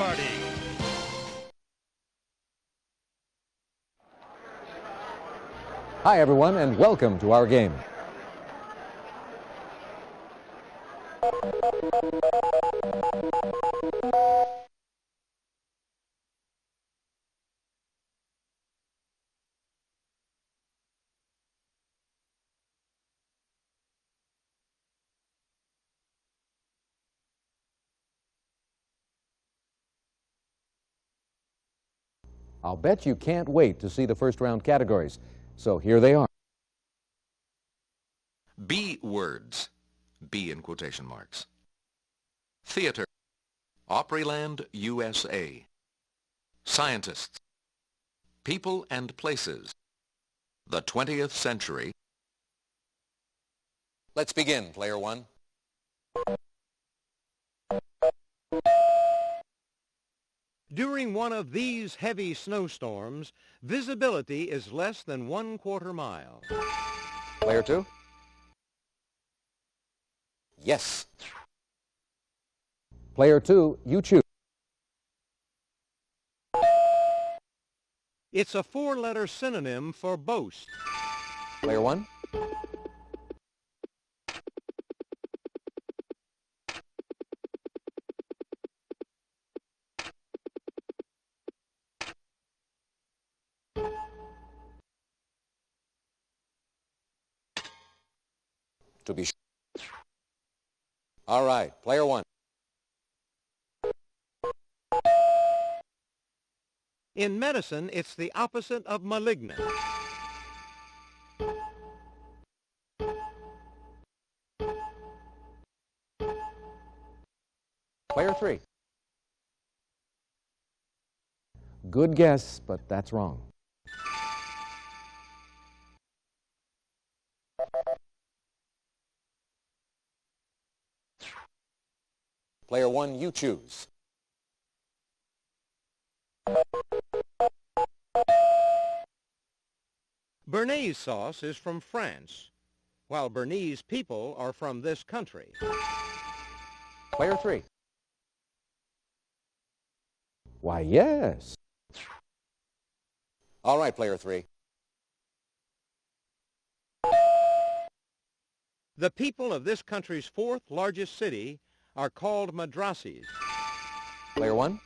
Jeopardy! Hi, everyone, and welcome to our game. I'll bet you can't wait to see the first round categories. So here they are. B words. B in quotation marks. Theater. Opryland, USA. Scientists. People and places. The 20th century. Let's begin, player one. During one of these heavy snowstorms, visibility is less than 1/4 mile. Player two. Yes. Player two, you choose. It's a 4-letter synonym for boast. Player one. To be sure. All right, player one. In medicine, it's the opposite of malignant. Player three. Good guess, but that's wrong. Player one, you choose. Béarnaise sauce is from France, while Bernese people are from this country. Player three. Why, yes. All right, player three. The people of this country's 4th largest city are called madrasis. Player one.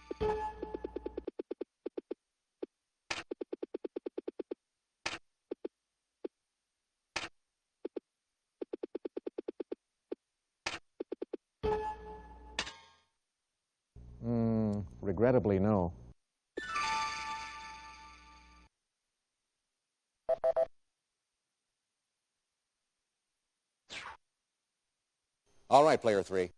Regrettably, no. All right, player three.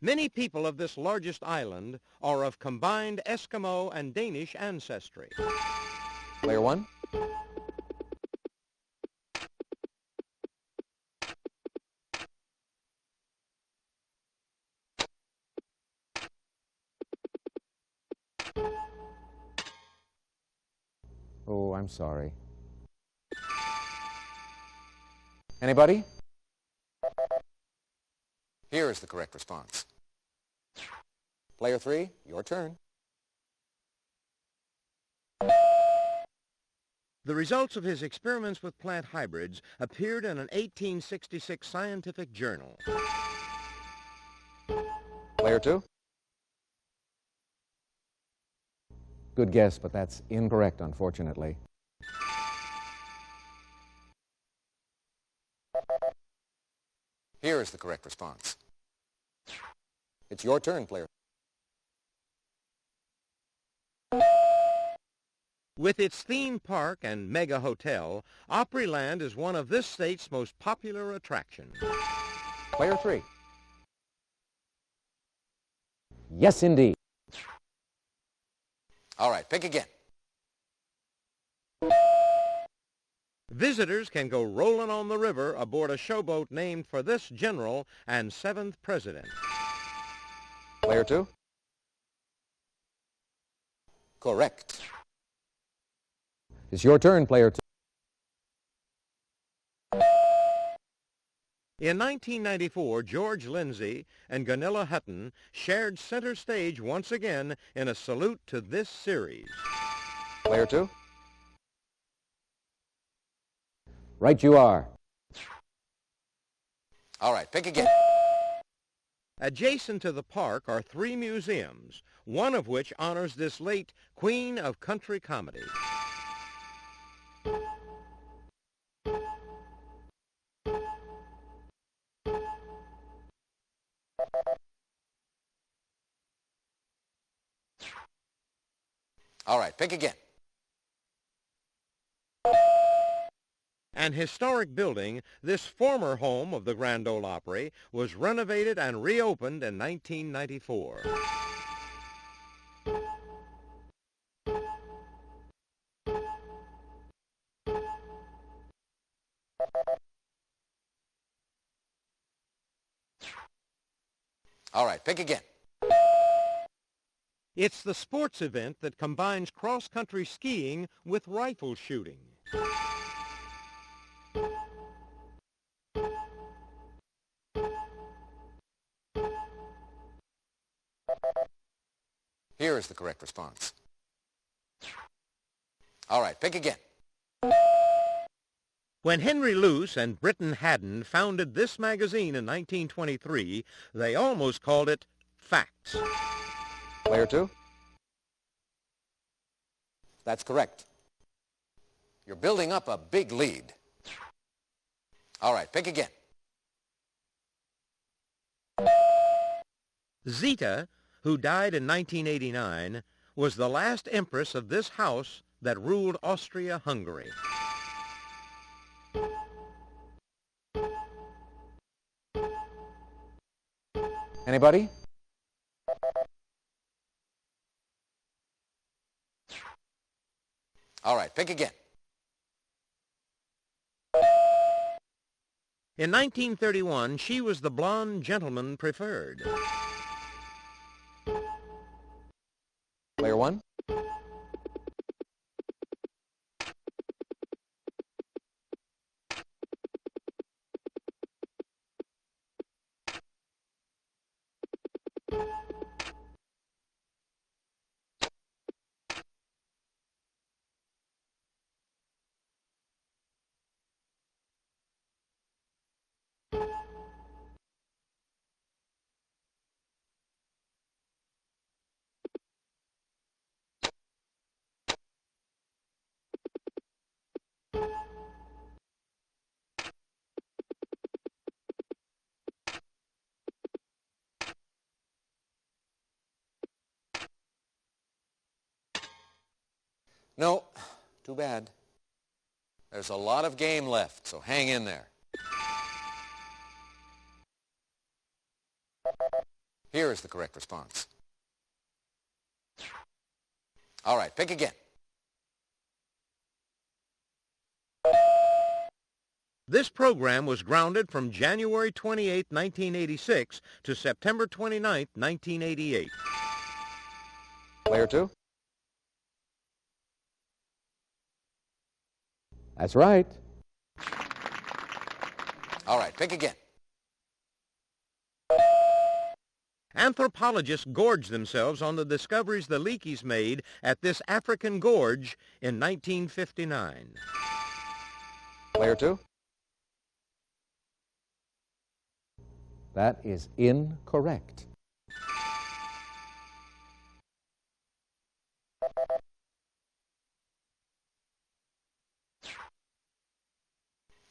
Many people of this largest island are of combined Eskimo and Danish ancestry. Player one. Oh, I'm sorry. Anybody? Here is the correct response. Player three, your turn. The results of his experiments with plant hybrids appeared in an 1866 scientific journal. Player two. Good guess, but that's incorrect, unfortunately. Here is the correct response. It's your turn, player. With its theme park and mega hotel, Opryland is one of this state's most popular attractions. Player three. Yes, indeed. All right, pick again. Visitors can go rolling on the river aboard a showboat named for this general and 7th president. Player two. Correct. It's your turn, player two. In 1994, George Lindsay and Gunilla Hutton shared center stage once again in a salute to this series. Player 2. Right you are. All right, pick again. Adjacent to the park are 3 museums, one of which honors this late queen of country comedy. All right, pick again. An historic building, this former home of the Grand Ole Opry was renovated and reopened in 1994. All right, pick again. It's the sports event that combines cross-country skiing with rifle shooting. Here is the correct response. All right, pick again. When Henry Luce and Britton Haddon founded this magazine in 1923, they almost called it Facts. Player 2. That's correct. You're building up a big lead. All right, pick again. Zita, who died in 1989, was the last empress of this house that ruled Austria-Hungary. Anybody? All right, pick again. In 1931, she was the blonde gentleman preferred. Player 1. No, too bad. There's a lot of game left, so hang in there. Here is the correct response. All right, pick again. This program was grounded from January 28, 1986 to September 29, 1988. Player 2. That's right. All right, pick again. Anthropologists gorged themselves on the discoveries the Leakeys made at this African gorge in 1959. Player 2. That is incorrect.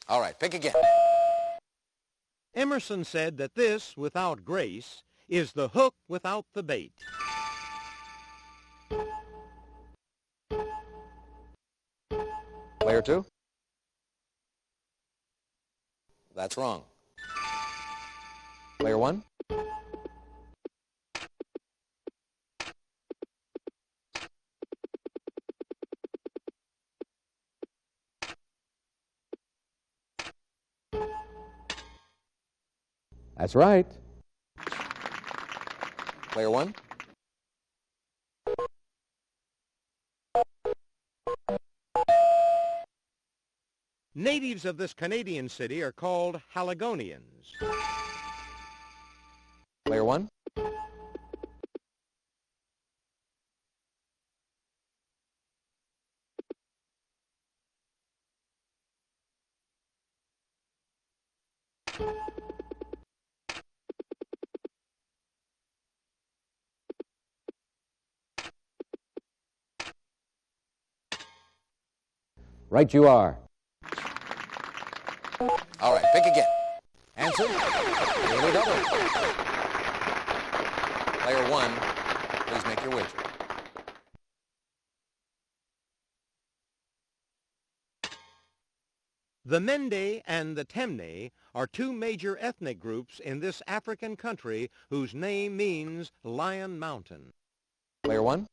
All right, pick again. Emerson said that this, without grace, is the hook without the bait. Player 2. That's wrong. Player 1. That's right. Player 1. Natives of this Canadian city are called Haligonians. Player one. Right you are. All right, pick again. Answer, nearly double. Player one, please make your wager. The Mende and the Temne are two major ethnic groups in this African country whose name means Lion Mountain. Player one.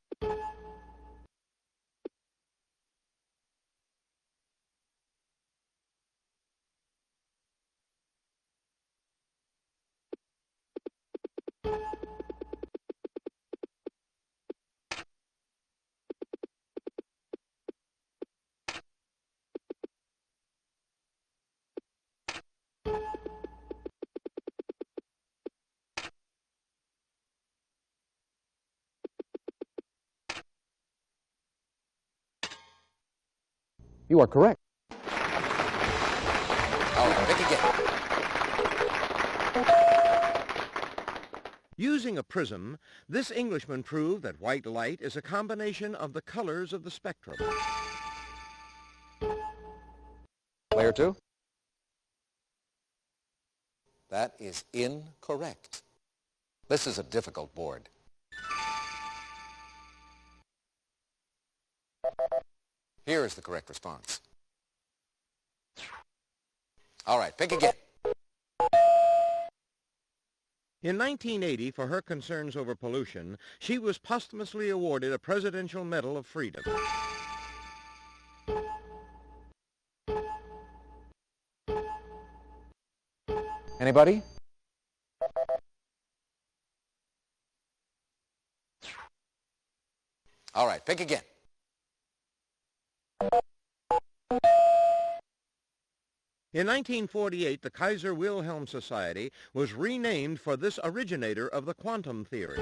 You are correct. All right, pick again. Using a prism, this Englishman proved that white light is a combination of the colors of the spectrum. Player two. That is incorrect. This is a difficult board. Here is the correct response. All right, pick again. In 1980, for her concerns over pollution, she was posthumously awarded a Presidential Medal of Freedom. Anybody? All right, pick again. In 1948, the Kaiser Wilhelm Society was renamed for this originator of the quantum theory.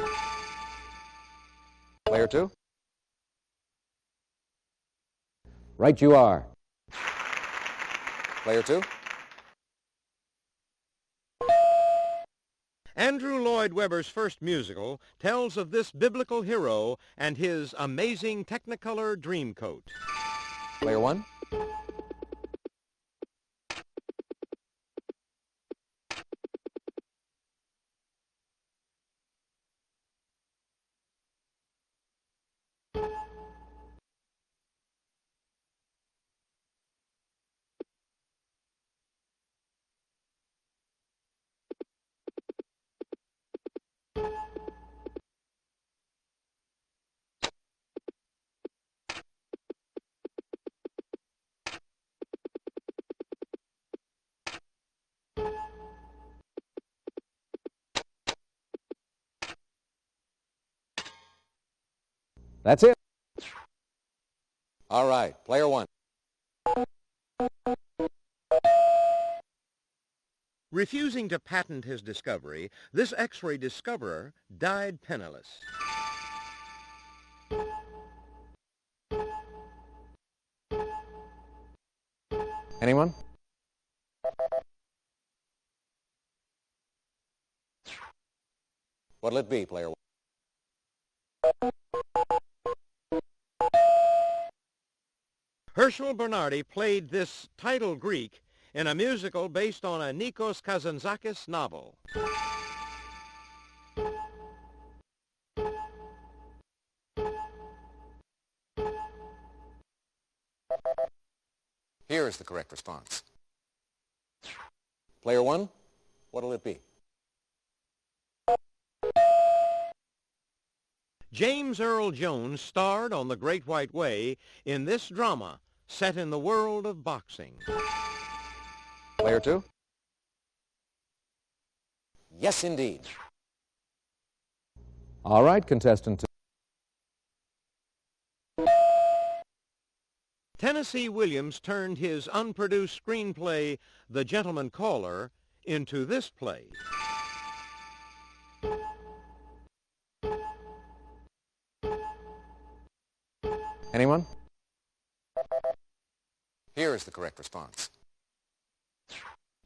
Player two. Right you are. Player two. Andrew Lloyd Webber's first musical tells of this biblical hero and his amazing Technicolor Dreamcoat. Player one. That's it. All right, player one. Refusing to patent his discovery, this X-ray discoverer died penniless. Anyone? What'll it be, player one? Herschel Bernardi played this title Greek in a musical based on a Nikos Kazantzakis novel. Here is the correct response. Player one, what'll it be? James Earl Jones starred on The Great White Way in this drama set in the world of boxing. Player two? Yes, indeed. All right, contestant two. Tennessee Williams turned his unproduced screenplay, The Gentleman Caller, into this play. Anyone? Here is the correct response.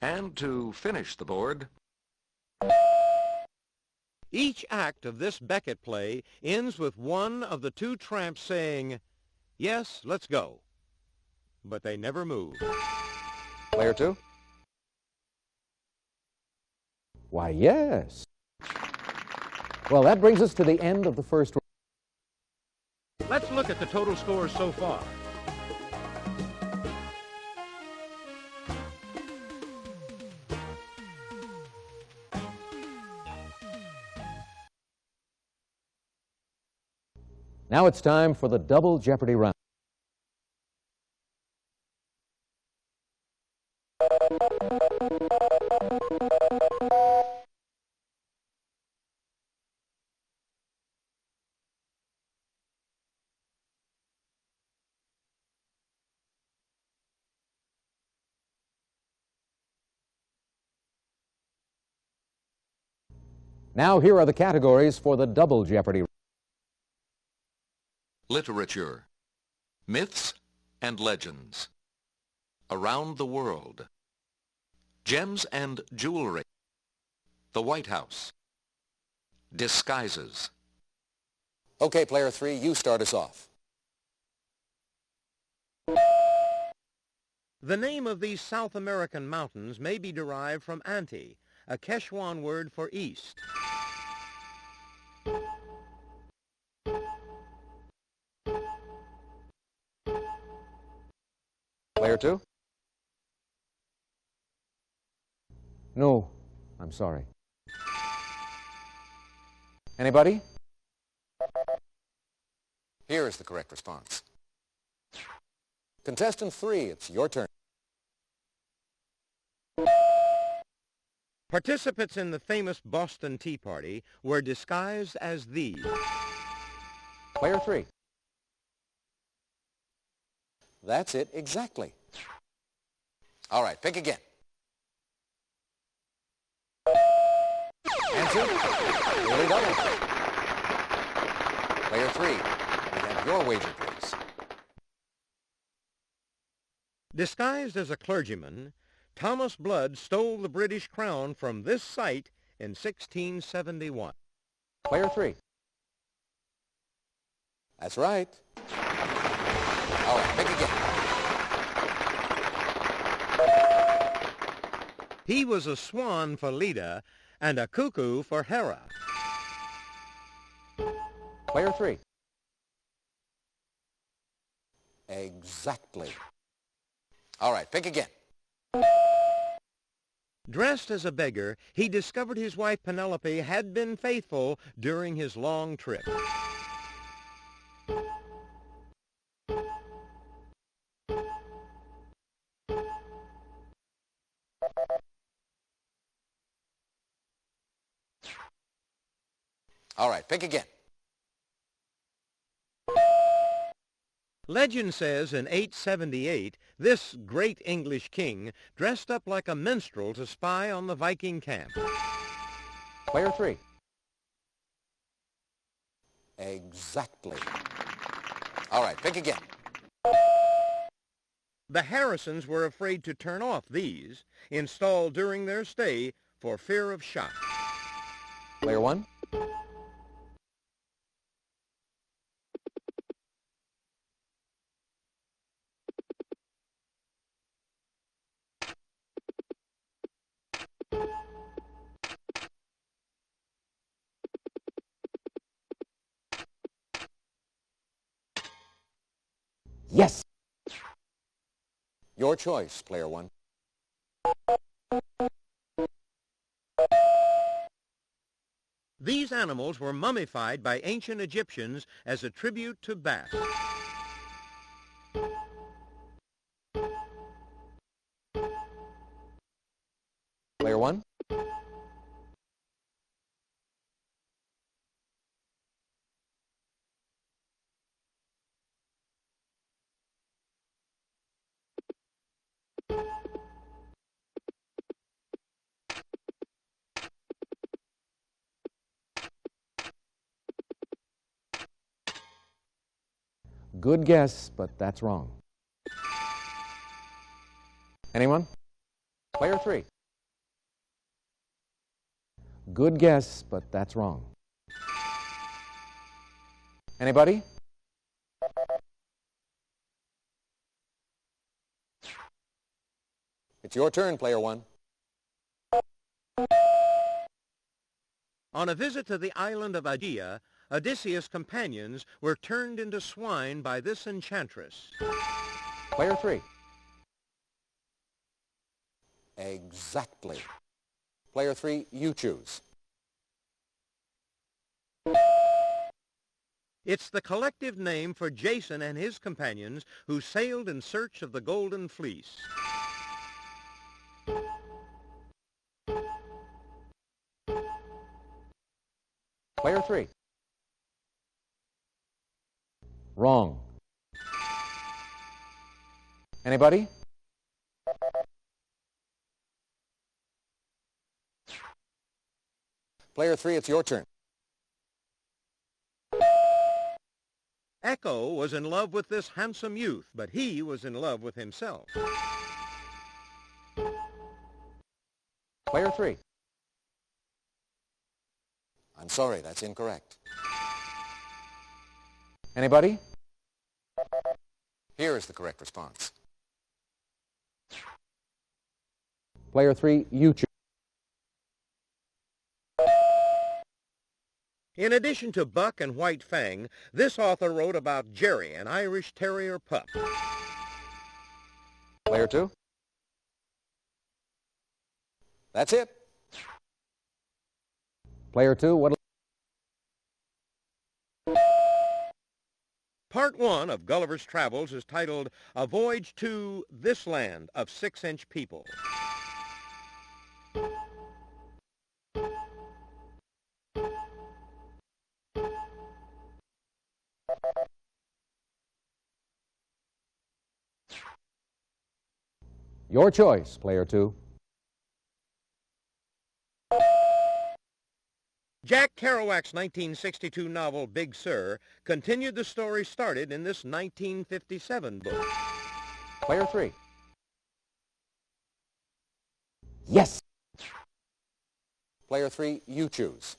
And to finish the board, Each act of this Beckett play ends with one of the two tramps saying, "Yes, let's go." But they never move. Player 2? Why, yes. Well, that brings us to the end of the first round. Let's look at the total scores so far. Now it's time for the double Jeopardy round. Now here are the categories for the double Jeopardy. literature, myths and legends, around the world, gems and jewelry, the White House, disguises. Okay, player 3, you start us off. The name of these South American mountains may be derived from ante, a Quechua word for east. Player 2? No, I'm sorry. Anybody? Here is the correct response. Contestant 3, it's your turn. Participants in the famous Boston Tea Party were disguised as these. Player 3. That's it exactly. All right, pick again. Answer? Really double. Player 3, we have your wager, please. Disguised as a clergyman, Thomas Blood stole the British crown from this site in 1671. Player 3. That's right. All right, pick again. He was a swan for Leda and a cuckoo for Hera. Player 3. Exactly. All right, pick again. Dressed as a beggar, he discovered his wife Penelope had been faithful during his long trip. All right, pick again. Legend says in 878, this great English king dressed up like a minstrel to spy on the Viking camp. Player 3. Exactly. All right, pick again. The Harrisons were afraid to turn off these, installed during their stay for fear of shock. Player 1. Yes! Your choice, player 1. These animals were mummified by ancient Egyptians as a tribute to Bast. Player 1. Good guess, but that's wrong. Anyone? Player 3. Good guess, but that's wrong. Anybody? It's your turn, player 1. On a visit to the island of Aegea, Odysseus' companions were turned into swine by this enchantress. Player 3. Exactly. Player 3, you choose. It's the collective name for Jason and his companions who sailed in search of the Golden Fleece. Player 3. Wrong. Anybody? Player 3, it's your turn. Echo was in love with this handsome youth, but he was in love with himself. Player 3. I'm sorry, that's incorrect. Anybody? Here is the correct response. Player 3, you choose. In addition to Buck and White Fang, this author wrote about Jerry, an Irish Terrier pup. Player 2. That's it. Player 2, what? Part 1 of Gulliver's Travels is titled A Voyage to This Land of 6-Inch People. Your choice, Player 2. Jack Kerouac's 1962 novel Big Sur continued the story started in this 1957 book. Player 3. Yes! Player 3, you choose.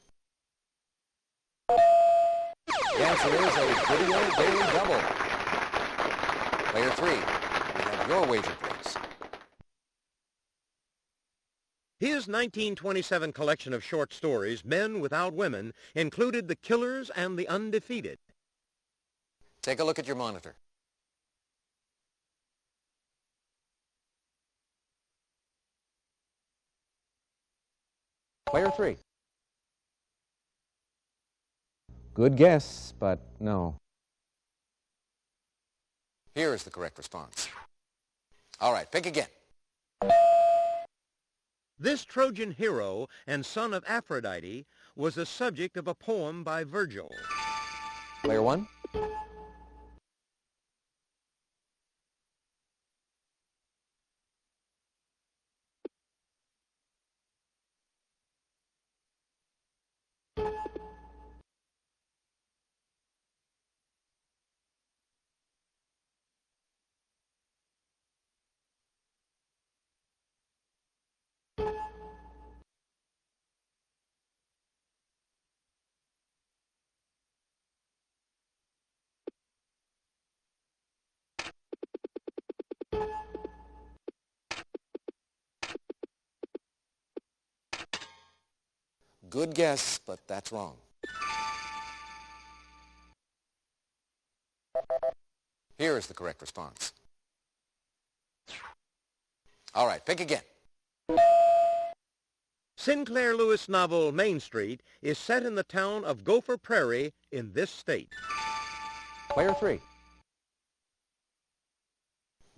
The answer is a video daily double. Player 3, we have your wager, please. His 1927 collection of short stories, Men Without Women, included The Killers and The Undefeated. Take a look at your monitor. Player 3. Good guess, but no. Here is the correct response. All right, pick again. This Trojan hero and son of Aphrodite was the subject of a poem by Virgil. Player 1. Good guess, but that's wrong. Here is the correct response. All right, pick again. Sinclair Lewis' novel Main Street is set in the town of Gopher Prairie in this state. Player 3.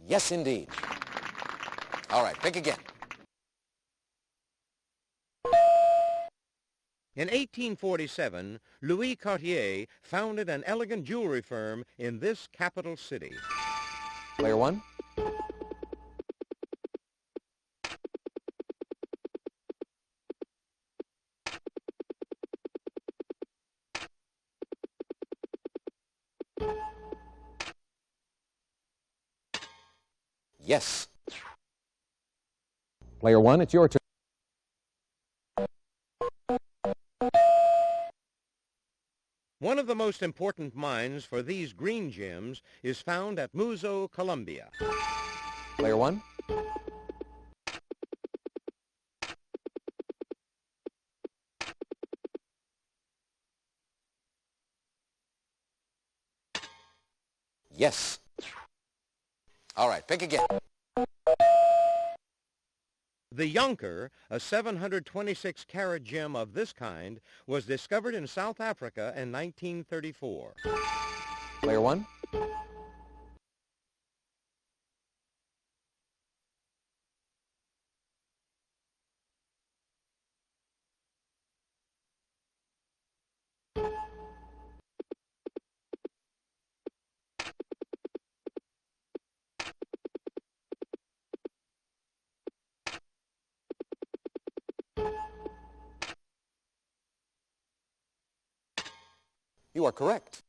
Yes, indeed. All right, pick again. In 1847, Louis Cartier founded an elegant jewelry firm in this capital city. Player 1. Yes. Player one, it's your turn. One of the most important mines for these green gems is found at Muzo, Colombia. Player one. Yes. All right, pick again. The Yonker, a 726-carat gem of this kind, was discovered in South Africa in 1934. Player one. You are correct.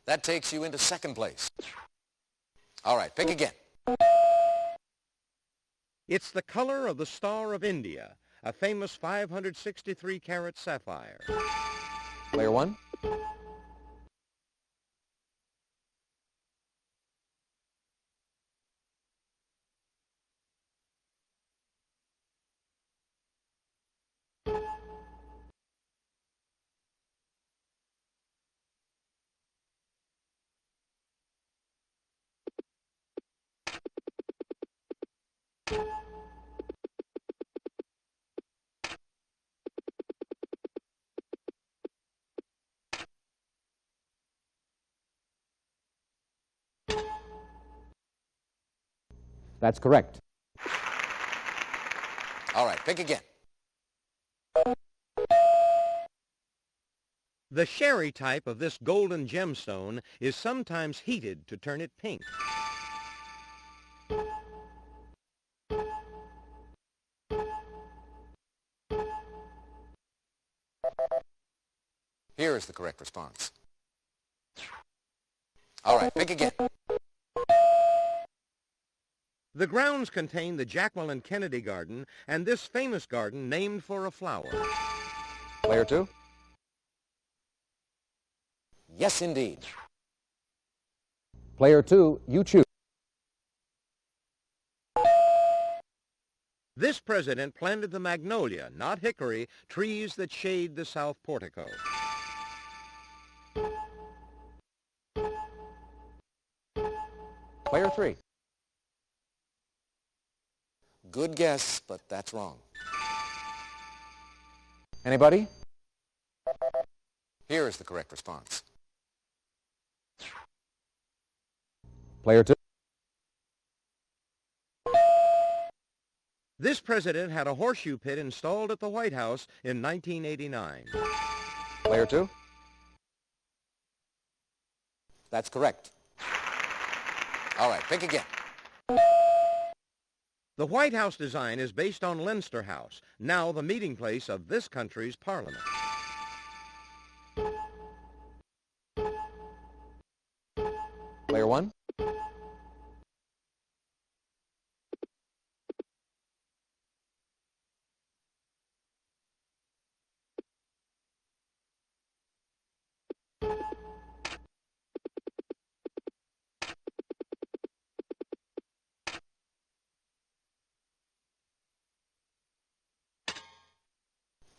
That takes you into second place. All right, pick again. It's the color of the Star of India, a famous 563-carat sapphire. Player one. That's correct. All right, pick again. The sherry type of this golden gemstone is sometimes heated to turn it pink. Here is the correct response. All right, pick again. The grounds contain the Jacqueline Kennedy Garden and this famous garden named for a flower. Player two. Yes, indeed. Player two, you choose. This president planted the magnolia, not hickory, trees that shade the south portico. Player three. Good guess, but that's wrong. Anybody? Here is the correct response. Player two. This president had a horseshoe pit installed at the White House in 1989. Player two. That's correct. All right, pick again. The White House design is based on Leinster House, now the meeting place of this country's parliament. Player one.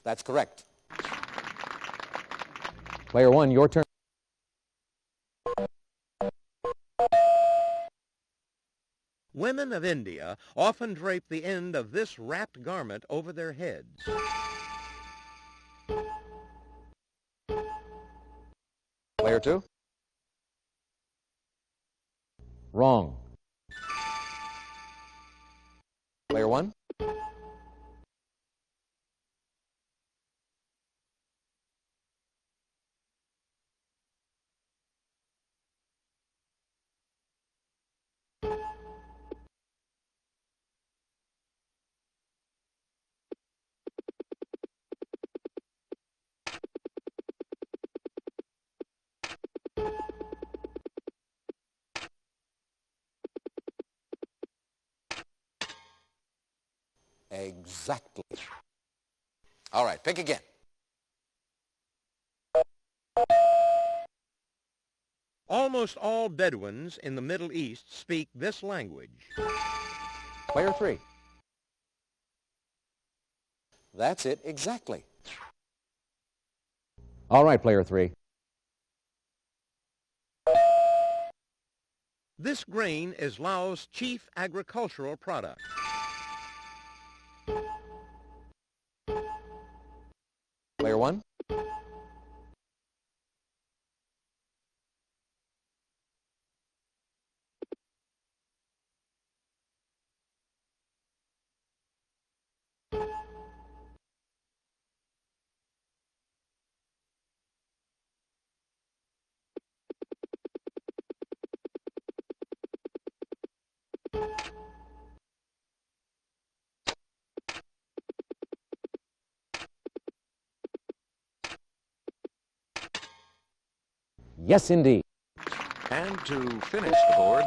That's correct. Player one, your turn. Women of India often drape the end of this wrapped garment over their heads. Player two. Wrong. Player one. Exactly. All right, pick again. Almost all Bedouins in the Middle East speak this language. Player 3. That's it, exactly. All right, player 3. This grain is Laos' chief agricultural product. Player 1. Yes, indeed. And to finish the board,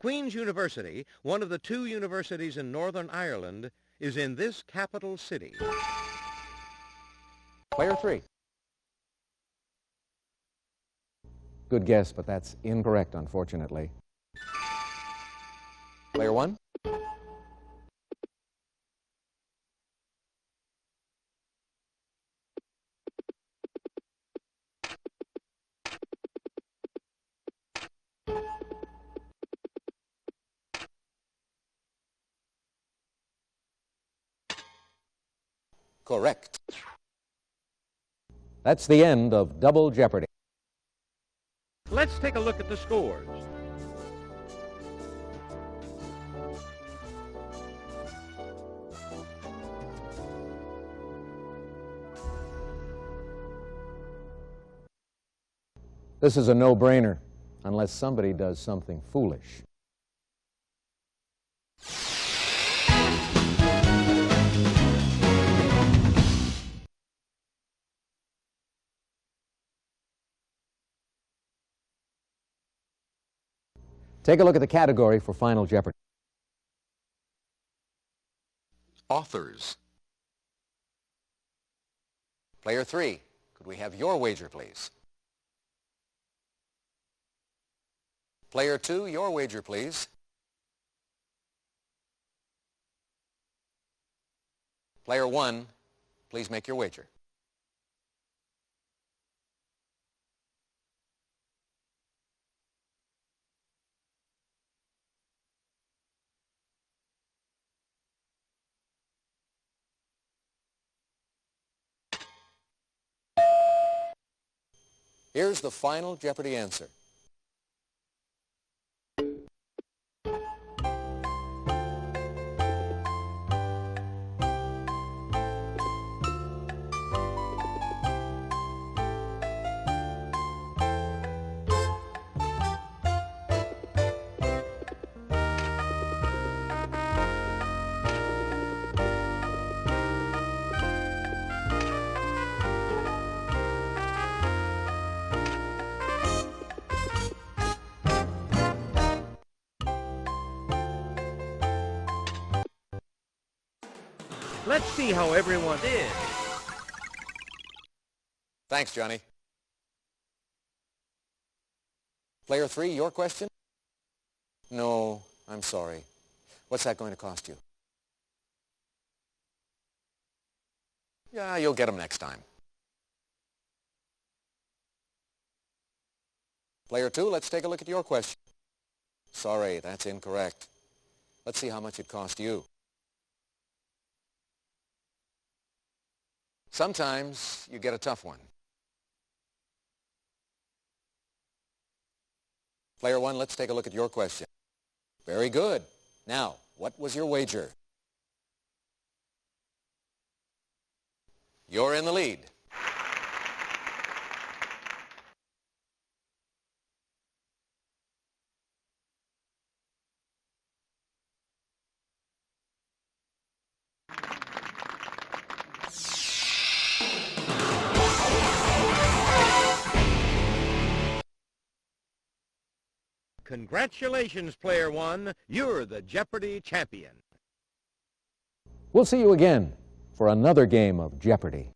Queen's University, one of the 2 universities in Northern Ireland, is in this capital city. Player 3. Good guess, but that's incorrect, unfortunately. Player 1. Correct. That's the end of Double Jeopardy. Let's take a look at the scores. This is a no-brainer, unless somebody does something foolish. Take a look at the category for Final Jeopardy. authors. Player 3, could we have your wager, please? Player 2, your wager, please. Player 1, please make your wager. Here's the final Jeopardy answer. Let's see how everyone did. Thanks, Johnny. Player 3, your question? No, I'm sorry. What's that going to cost you? Yeah, you'll get them next time. Player 2, let's take a look at your question. Sorry, that's incorrect. Let's see how much it cost you. Sometimes you get a tough one. Player 1, let's take a look at your question. Very good. Now, what was your wager? You're in the lead. Congratulations, Player 1. You're the Jeopardy champion. We'll see you again for another game of Jeopardy!